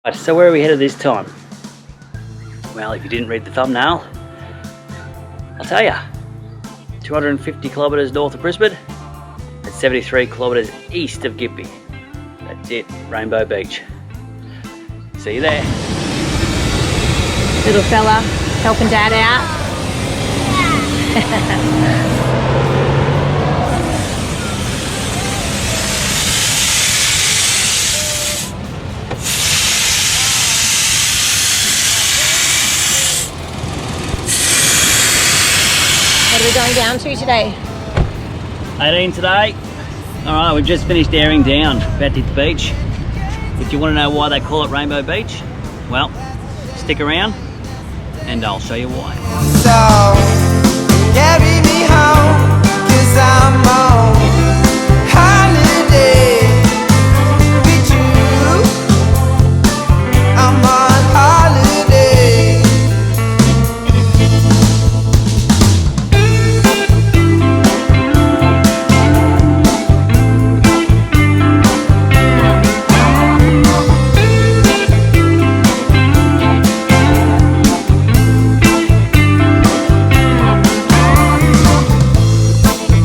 Right, so where are we headed this time? Well, if you didn't read the thumbnail, I'll tell ya. 250 kilometres north of Brisbane and 73 kilometres east of Gympie. That's it, Rainbow Beach. See you there. Little fella helping Dad out. What are we going down to today? 18 today. Alright, we've just finished airing down, about to hit the beach. If you want to know why they call it Rainbow Beach, well, stick around and I'll show you why. So, carry me home, 'cause I'm on holiday with you. I'm on holiday.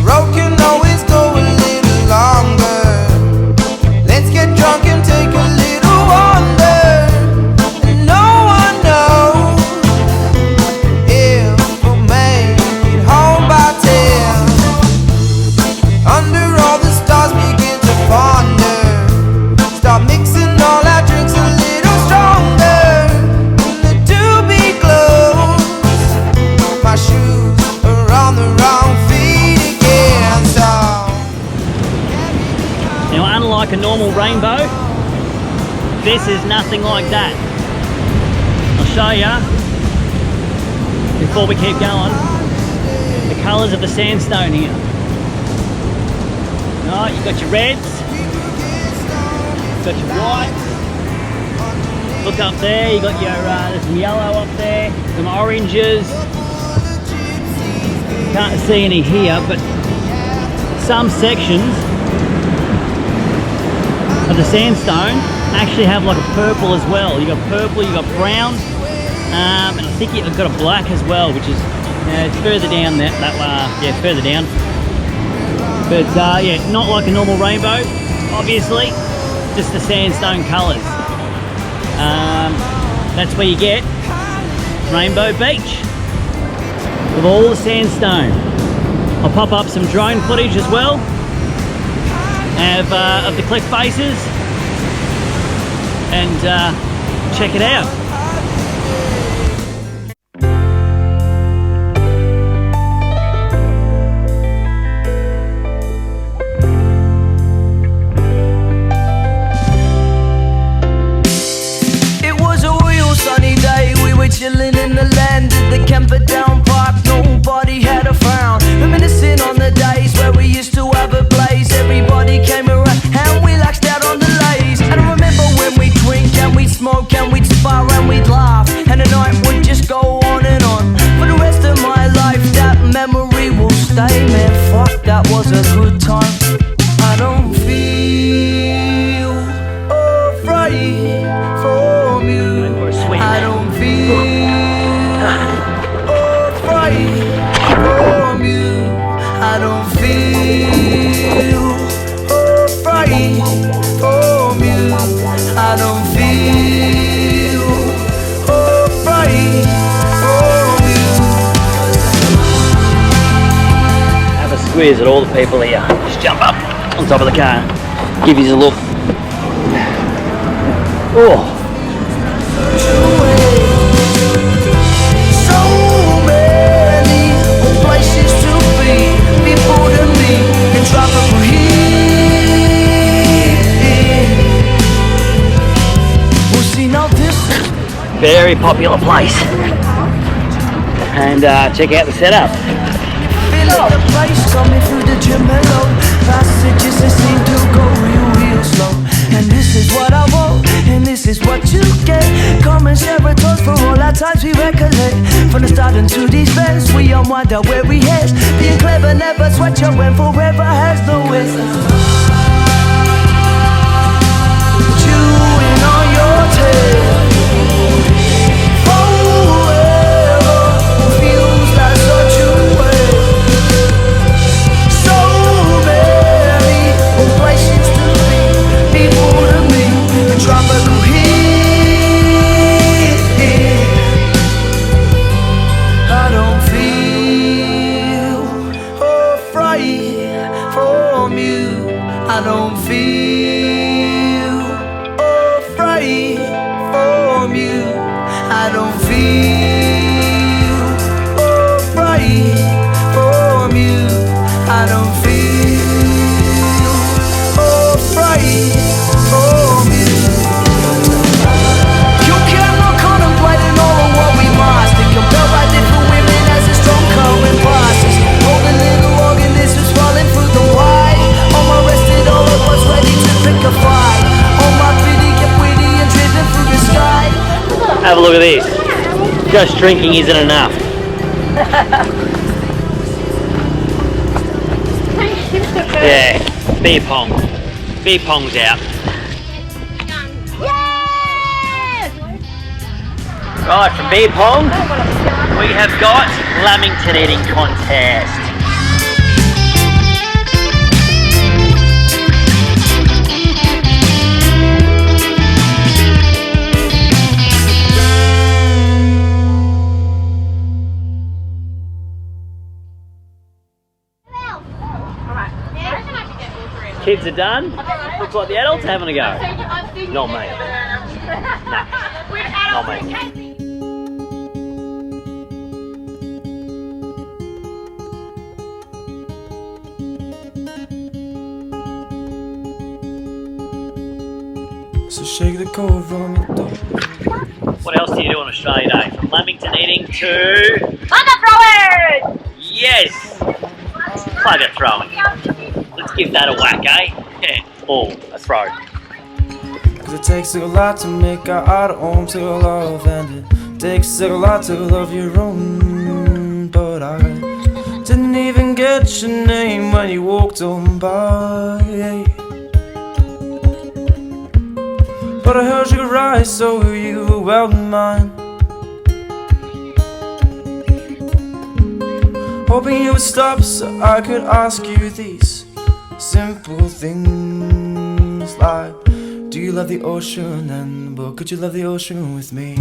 Road can always go a little longer. Let's get drunk and take a little wander. And no one knows if we'll make it home by 10. Under all the stars begin to ponder. Start mixing all our drinks a little stronger. And the doobie glows. My shoes are on the wrong feet again. So Now, unlike a normal rainbow, this is nothing like that. I'll show you, before we keep going, the colours of the sandstone here. Right, you've got your reds, you've got your whites. Look up there, you got your, there's some yellow up there, some oranges. Can't see any here, but some sections of the sandstone actually have like a purple as well. You got purple, you got brown, and I think you've got a black as well, which is it's further down yeah, further down. But yeah, not like a normal rainbow, obviously, just the sandstone colours. That's where you get Rainbow Beach with all the sandstone. I'll pop up some drone footage as well of the cliff faces and check it out. it was a real sunny day. We were chilling in the land at the Camper Down Park. Nobody had a frown. Reminiscing on the days where we used to have a blaze. Everybody came around and we laxed out on the lays. And I remember when we'd drink and we'd smoke and we'd spar and we'd laugh, and the night would just go on and on. For the rest of my life that memory will stay. Man, fuck, that was a good time. I don't feel afraid from you. Going for a swim. I don't feel afraid from you. I don't feel afraid from you. I don't feel afraid from you. Have a squeeze at all the people here. Just jump up on top of the car. Give you a look. Oh, So many places to be, people to meet, and tropical heat. We'll see now this is very popular place. And check out the setup. feeling the place coming through the Gemelo. Passages that seem to go real slow. And this is what I want, and this is what you get. Come and share a toast for all our times we recollect. From the start into these bends, we unwind out where we head. Being clever never sweat you when forever has no end. Chewing on your hotel. Forever feels like such a waste. So many places to be, people to meet, and tropical heat. I don't feel afraid from you. I don't feel afraid from you. I don't feel afraid from you. I don't feel afraid from you. You cannot contemplating all of what we must, and compelled by different women as a strong current passes. Holding little organisms falling through the wide. On my rested all of what's ready to pick a fight. On my pretty get witty and driven through the sky. Have a look at this. Just drinking isn't enough. Yeah, beer pong. Beer pong's out. Right, from beer pong, we have got Lamington eating contest. Kids are done. Looks like the adults are having a go. Not me. Nah, not me. So shake the cold from your door. What else do you do on Australia Day? From Lamington eating to... Bucket throwers! Yes! Bugger throwing. Let's give that a whack, eh? Yeah, ball, a throw. Cause it takes a lot to make our art home to love, and it takes a lot to love your own. But I didn't even get your name when you walked on by. But I heard you rise, so you were well in mine. Hoping you would stop so I could ask you these simple things like, do you love the ocean, and well, could you love the ocean with me?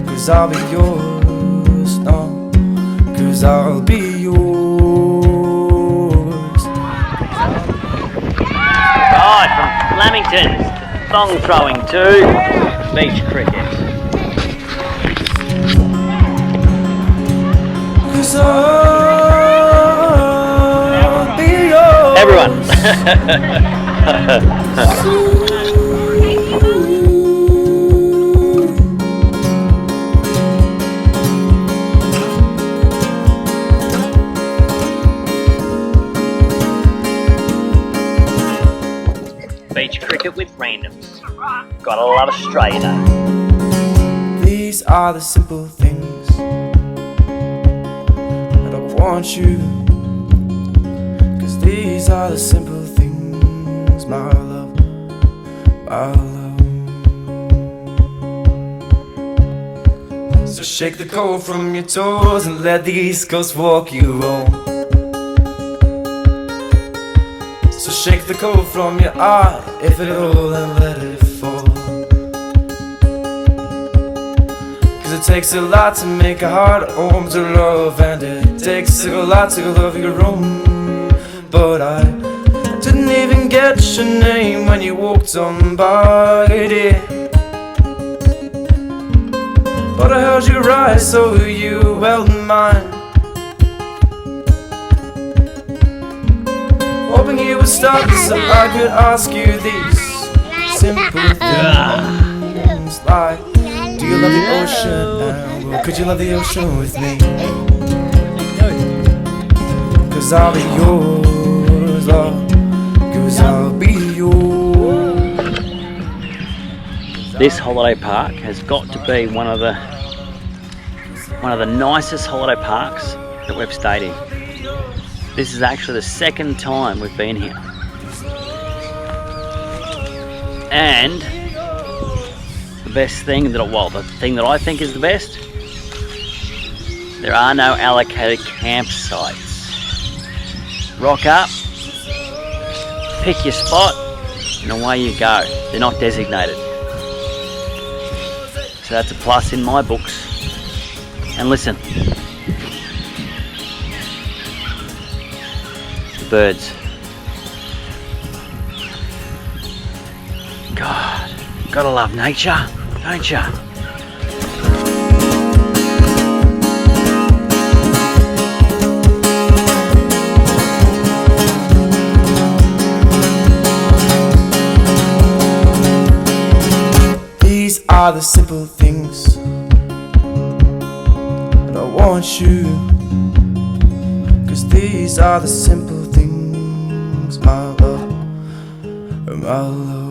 Cause I'll be yours, no, cause I'll be yours. Right, from Lamington, thong throwing to beach cricket. Cause I'll be yours. Everyone. Beach cricket with randoms. Got a lot of Australia Day. These are the simple things that I want you. Cause these are the simple things, my love, my love. So shake the cold from your toes and let the East Coast walk you home. So shake the cold from your eye, if it all, and let it fall. Cause it takes a lot to make a heart home to love, and it takes a lot to love your own. But I didn't even get your name when you walked on by, dear. But I heard you rise, so you held mine. Hoping you would stop so I could ask you these simple things like, do you love the ocean? Well, could you love the ocean with me? Cause I'll be yours, love. Cause I'll be yours. This holiday park has got to be one of the nicest holiday parks that we've stayed in. This is actually the second time we've been here. And the best thing that, well, the thing that I think is the best, there are no allocated campsites. Rock up, pick your spot, and away you go. They're not designated. So that's a plus in my books. And listen, the birds. God, gotta love nature, don't ya? These are the simple things that I want you, 'cause these are the simple things, my love, my love.